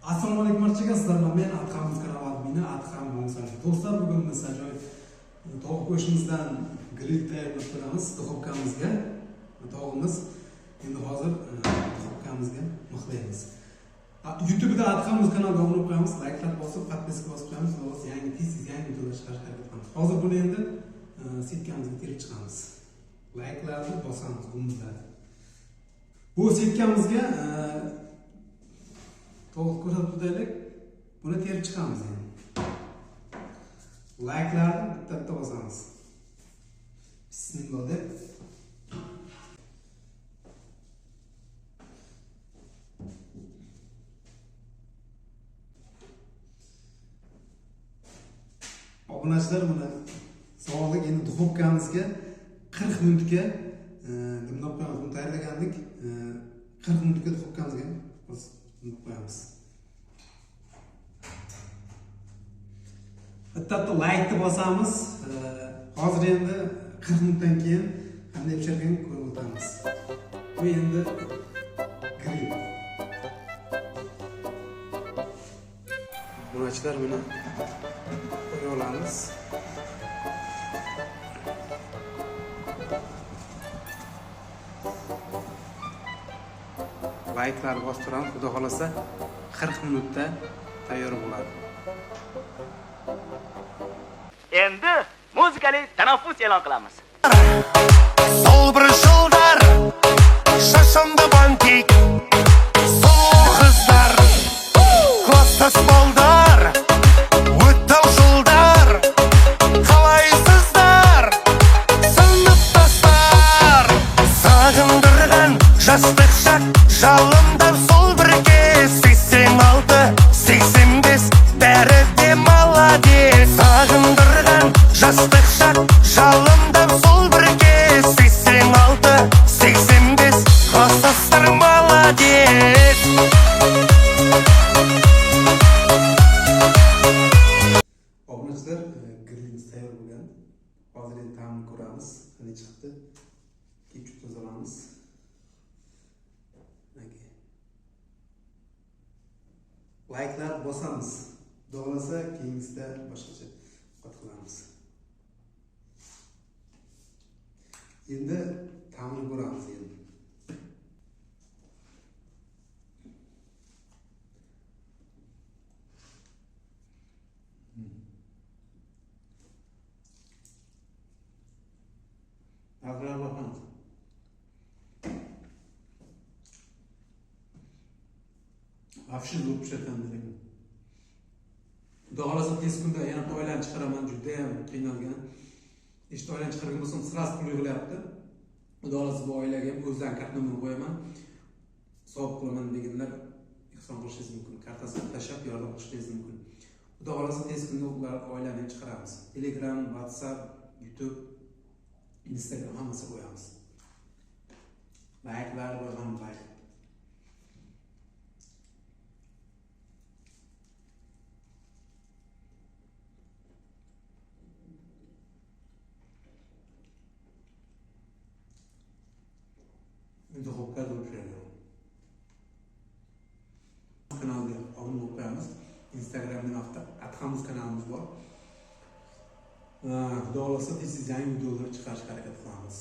Assalomu alaykum barchaga, sizlar bilan men Adhamuz kanali admini Adham Gonzalez. Do'stlar, bugun biz ajoyib tovuq go'shtimizdan grill tayyorlab ko'ramiz duxovkamizga. Tovuqimiz endi hozir duxovkamizga mixlaymiz. YouTube'da Adhamuz kanaliga obuna bo'lib qo'yamiz, like'lar bosib, podpiska bosib qo'yamiz va yangi yangi videolar chiqarishga harakat qilamiz. Hozir buni endi setkamizga terib chiqamiz. Like'larni bosamiz bunday. Bu setkamizga tovuq ko'rsatuvdaylik, buni terib chiqamiz endi. Like'larni bitta bosamiz. Bismillah deb. Obunachilar, buni sog'lik endi duxovkamizga 40 minutga nimda qo'yamiz. Buni tayyorlagandik. 40 minutga duxovkamizga qo'yamiz. Bitta like bosamiz. Hozir endi 40 minutdan keyin qanday pishirganini ko'rib o'tamiz. Bu endi grill. Bunachilar buni qo'ya olamiz. Like'lar bostiramiz. Xudo xolasa 40 minutda tayyor bo'ladi. Endi muzikali tanaffus e'lon qilamiz. Sol bir yo'ldar, shashanda bantik. Sol qizlar, klassdas boldar, o'ttal yo'ldar. Qalaysizlar, sinfdoslar. Sog'indirgan jastik shak, жалымдан sol bir kez 86, 85, bari de молодец. Sog'indirgan jastik shak, жалымдан sol bir kez 86, 85, klassdaslar молодец. Obunachilar, grillimiz tayyor bo'lgan. Hozir endi ta'mini ko'ramiz. Qanday chiqdi? Ketchup tozalamiz. Like'lar bosamiz. Xudo keyingisida boshqacha qilamiz. Endi ta'mini ko'ramiz endi. Narxlar boqamiz. Afshi bo'lib pishirgan dedim. Xudo xolasa tez kunda yana oilani chiqaraman, juda ham qiynalgan. Ishda oilani chiqargan bo'lsam, sras pul yig'layapti. Xudo xolasa bu oilaga o'zdan kartnomani qo'yaman. Hisob qilaman deganlar ehson qilishingiz mumkin. Kartasini tashlab yordam qilishingiz mumkin. Xudo xolasa tez kunda ular oilani chiqaramiz. Telegram, WhatsApp, YouTube, Instagram hammasi qo'yamiz. Like'lar ham like. Duxovka pishirgan. Kanalga obuna bo'lib qo'yamiz. Instagramda Adhamuz kanalimiz bor. Xudo xolasa tez yangi videolar chiqarishga harakat qilamiz.